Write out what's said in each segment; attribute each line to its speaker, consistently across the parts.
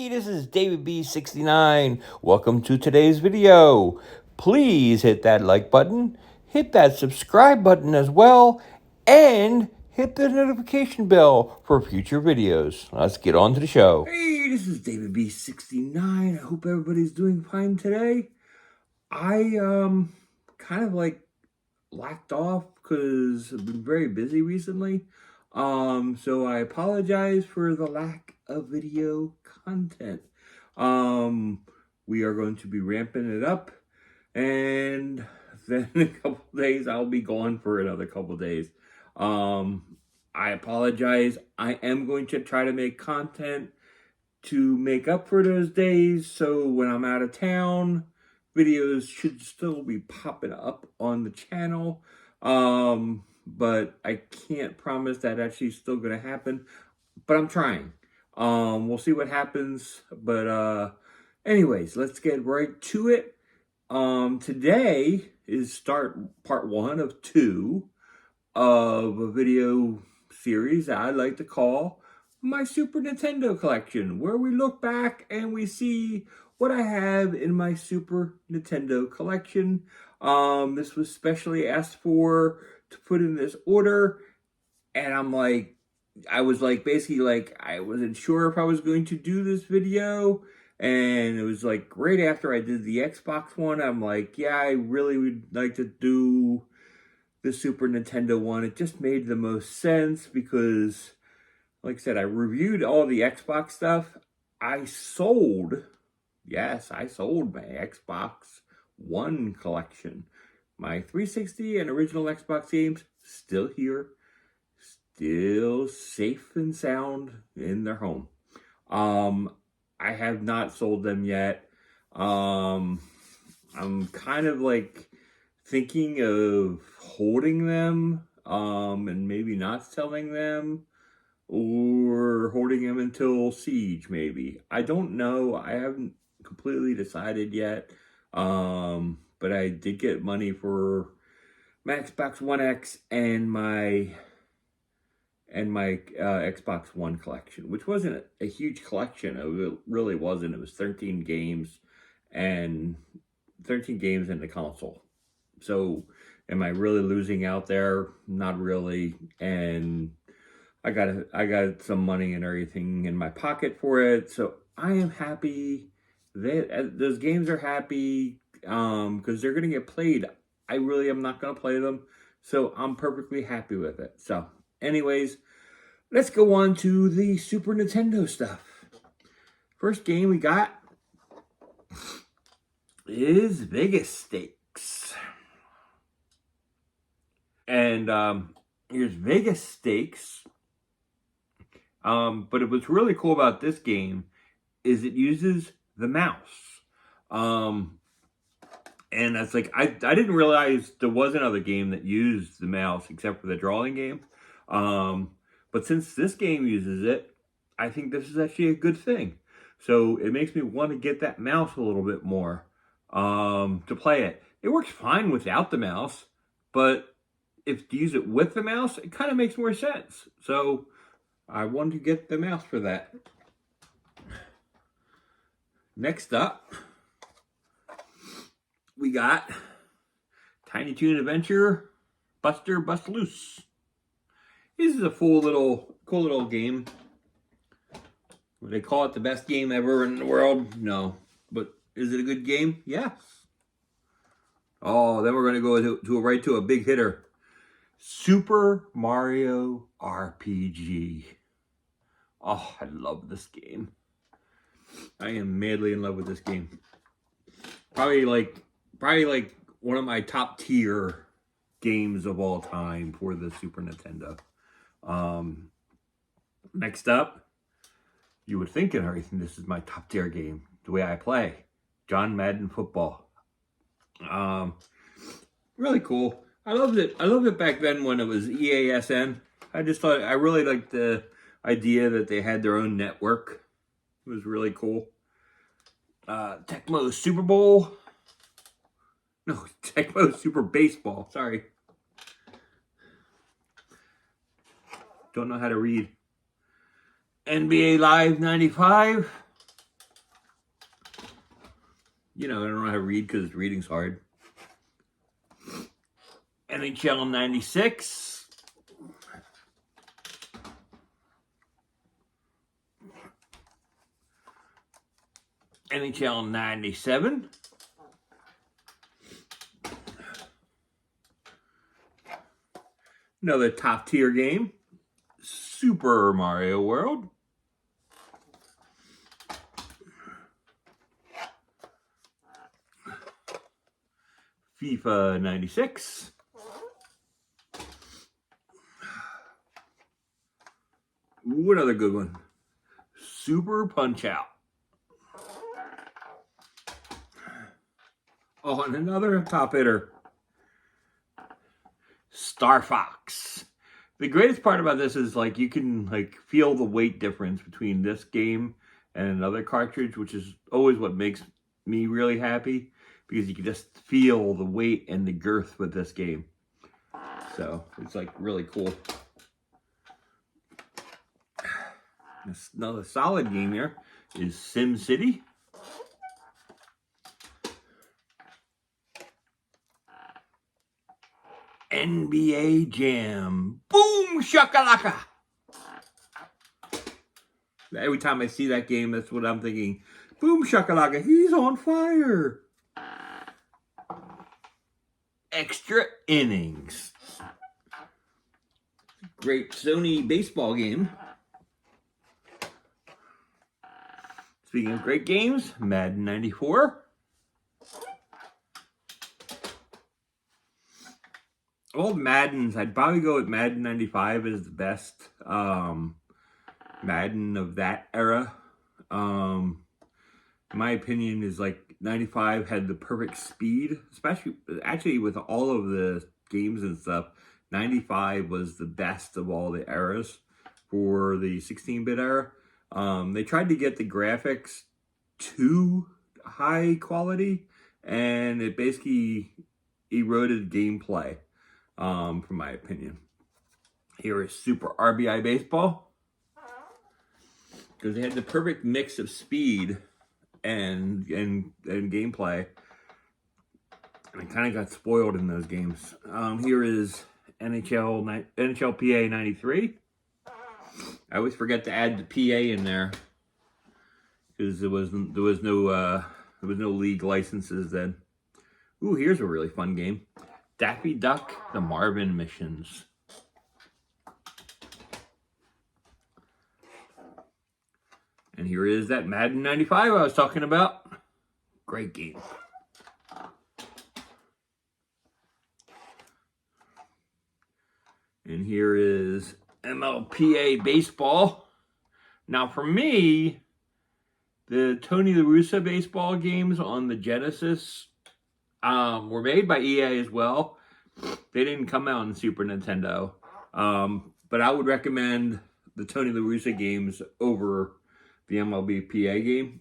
Speaker 1: This is David B69. Welcome to today's video. Please hit that like button, hit that subscribe button as well, and hit the notification bell for future videos. Let's get on to the show. Hey, this is David B69. I hope everybody's doing fine today. I kind of lacked off because I've been very busy recently. So I apologize for the lack of video content. We are going to be ramping it up, and then in a couple days I'll be gone for another couple days. I apologize. I am going to try to make content to make up for those days, so when I'm out of town, videos should still be popping up on the channel. But I can't promise that actually still going to happen, but I'm trying. We'll see what happens, but anyways, let's get right to it. Today is part 1 of 2 of a video series that I like to call my Super Nintendo collection, where we look back and we see what I have in my Super Nintendo collection. This was specially asked for to put in this order, and I wasn't sure if I was going to do this video, and it was right after I did the Xbox one. I'm like, yeah, I really would like to do the Super Nintendo one. It just made the most sense because, like I said, I reviewed all the Xbox stuff. I sold my Xbox One collection. My 360 and original Xbox games still here, still safe and sound in their home. I have not sold them yet. I'm kind of thinking of holding them, and maybe not selling them, or holding them until Siege, maybe. I don't know. I haven't completely decided yet. But I did get money for my Xbox One X and my Xbox One collection, which wasn't a huge collection. It really wasn't. It was 13 games in the console. So am I really losing out there? Not really. And I got some money and everything in my pocket for it. So I am happy. Those games are happy because they're going to get played. I really am not going to play them. So I'm perfectly happy with it. So anyways, let's go on to the Super Nintendo stuff. First game we got is Vegas Stakes. And here's Vegas Stakes. But what's really cool about this game is it uses the mouse. And that's I didn't realize there was another game that used the mouse except for the drawing game. But since this game uses it, I think this is actually a good thing. So it makes me want to get that mouse a little bit more to play it. It works fine without the mouse, but if you use it with the mouse, it kind of makes more sense. So I wanted to get the mouse for that. Next up, we got Tiny Toon Adventure Buster Bust Loose. This is a cool little game. Would they call it the best game ever in the world? No. But is it a good game? Yes. Oh, then we're going to go right to a big hitter. Super Mario RPG. Oh, I love this game. I am madly in love with this game. Probably one of my top tier games of all time for the Super Nintendo. Next up, you would think and everything, this is my top tier game. The way I play, John Madden Football. Really cool. I loved it. I loved it back then when it was EASN. I really liked the idea that they had their own network. It was really cool. Tecmo Super Bowl. No, Tecmo Super Baseball. Sorry. Don't know how to read. NBA Live 95. I don't know how to read because reading's hard. NHL 96. NHL 97. Another top tier game. Super Mario World. FIFA 96. Ooh, another good one. Super Punch-Out. Oh, and another top hitter. Star Fox. The greatest part about this is like you can like feel the weight difference between this game and another cartridge, which is always what makes me really happy because you can just feel the weight and the girth with this game. So it's like really cool. Another solid game here is SimCity. NBA Jam. Boom shakalaka. Every time I see that game, that's what I'm thinking. Boom shakalaka, he's on fire. Extra innings. Great Sony baseball game. Speaking of great games, Madden 94. All Maddens, I'd probably go with Madden 95 as the best Madden of that era. In my opinion, is like 95 had the perfect speed, actually with all of the games and stuff. 95 was the best of all the eras for the 16-bit era. They tried to get the graphics too high quality, and it basically eroded gameplay, from my opinion. Here is Super RBI Baseball, because they had the perfect mix of speed and gameplay, and I kind of got spoiled in those games. Here is NHLPA 93. I always forget to add the PA in there because there was no league licenses then. Ooh, here's a really fun game. Daffy Duck, the Marvin Missions. And here is that Madden 95 I was talking about. Great game. And here is MLPA Baseball. Now for me, the Tony La Russa baseball games on the Genesis were made by EA as well. They didn't come out on Super Nintendo. But I would recommend the Tony La Russa games over the MLBPA game.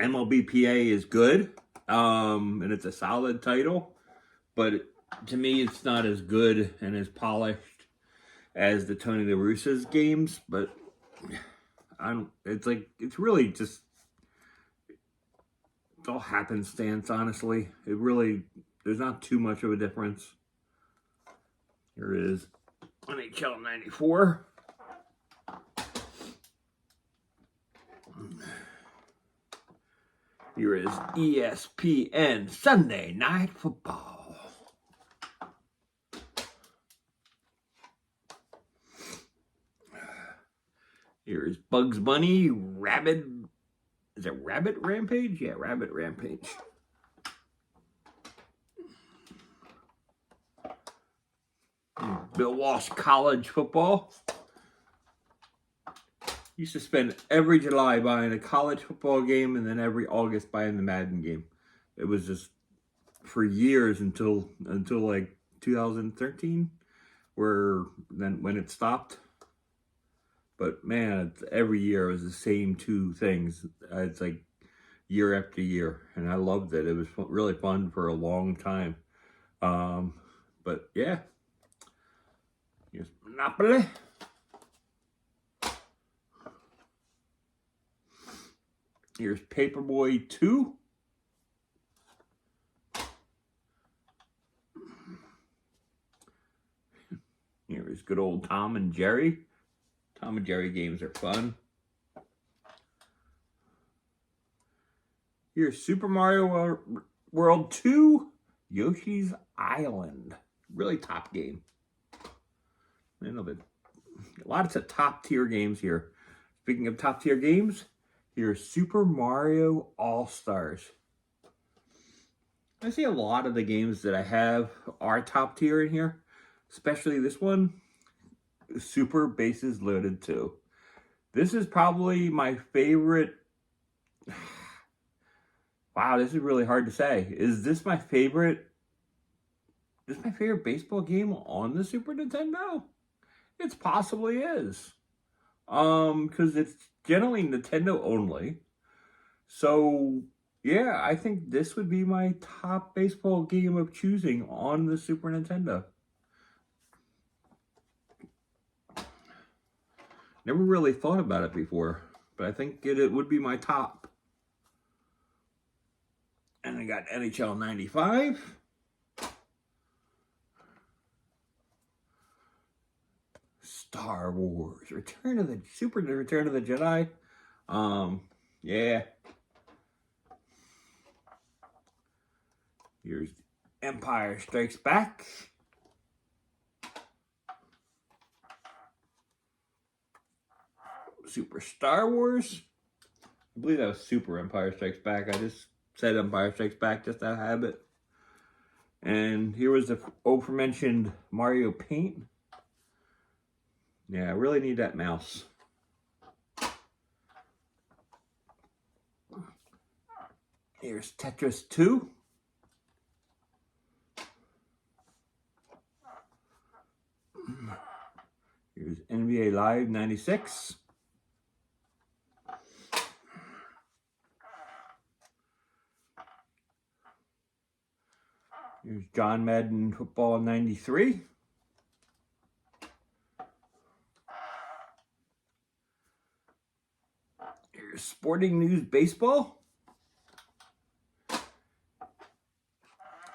Speaker 1: MLBPA is good, and it's a solid title, but to me it's not as good and as polished as the Tony La Russa's games. But it's really just, it's all happenstance, honestly. There's not too much of a difference. Here is NHL 94. Here is ESPN Sunday Night Football. Here is Bugs Bunny, Rabbit. Is it Rabbit Rampage? Yeah, Rabbit Rampage. Bill Walsh College Football. Used to spend every July buying a college football game and then every August buying the Madden game. It was just for years until like 2013, when it stopped. But man, every year it was the same two things. It's like year after year, and I loved it. It was really fun for a long time. But yeah, here's Monopoly. Here's Paperboy 2. good old Tom and Jerry. Tom and Jerry games are fun. Here's Super Mario World 2, Yoshi's Island. Really top game. I know that lots of top tier games here. Speaking of top tier games, here's Super Mario All-Stars. I see a lot of the games that I have are top tier in here, especially this one, Super Bases Loaded 2. This is probably my favorite. Wow, this is really hard to say. Is this my favorite? Is this my favorite baseball game on the Super Nintendo? It possibly is. Because it's generally Nintendo only. So, yeah, I think this would be my top baseball game of choosing on the Super Nintendo. Never really thought about it before, but I think it would be my top. And I got NHL 95. Star Wars, Return of the Jedi. Yeah. Here's Empire Strikes Back. Super Star Wars. I believe that was Super Empire Strikes Back. I just said Empire Strikes Back just out of habit. And here was the aforementioned Mario Paint. Yeah, I really need that mouse. Here's Tetris 2. Here's NBA Live 96. Here's John Madden Football 93. Here's Sporting News Baseball.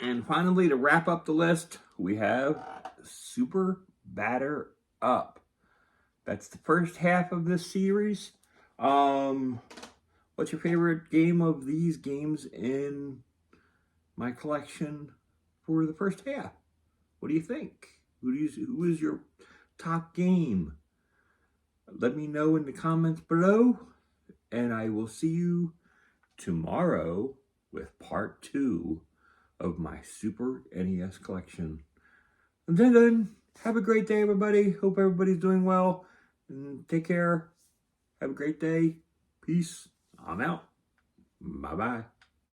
Speaker 1: And finally, to wrap up the list, we have Super Batter Up. That's the first half of this series. What's your favorite game of these games in my collection for the first half? What do you think? Who is your top game? Let me know in the comments below, and I will see you tomorrow with part 2 of my Super NES collection. Until then, have a great day, everybody. Hope everybody's doing well. And take care. Have a great day. Peace. I'm out. Bye-bye.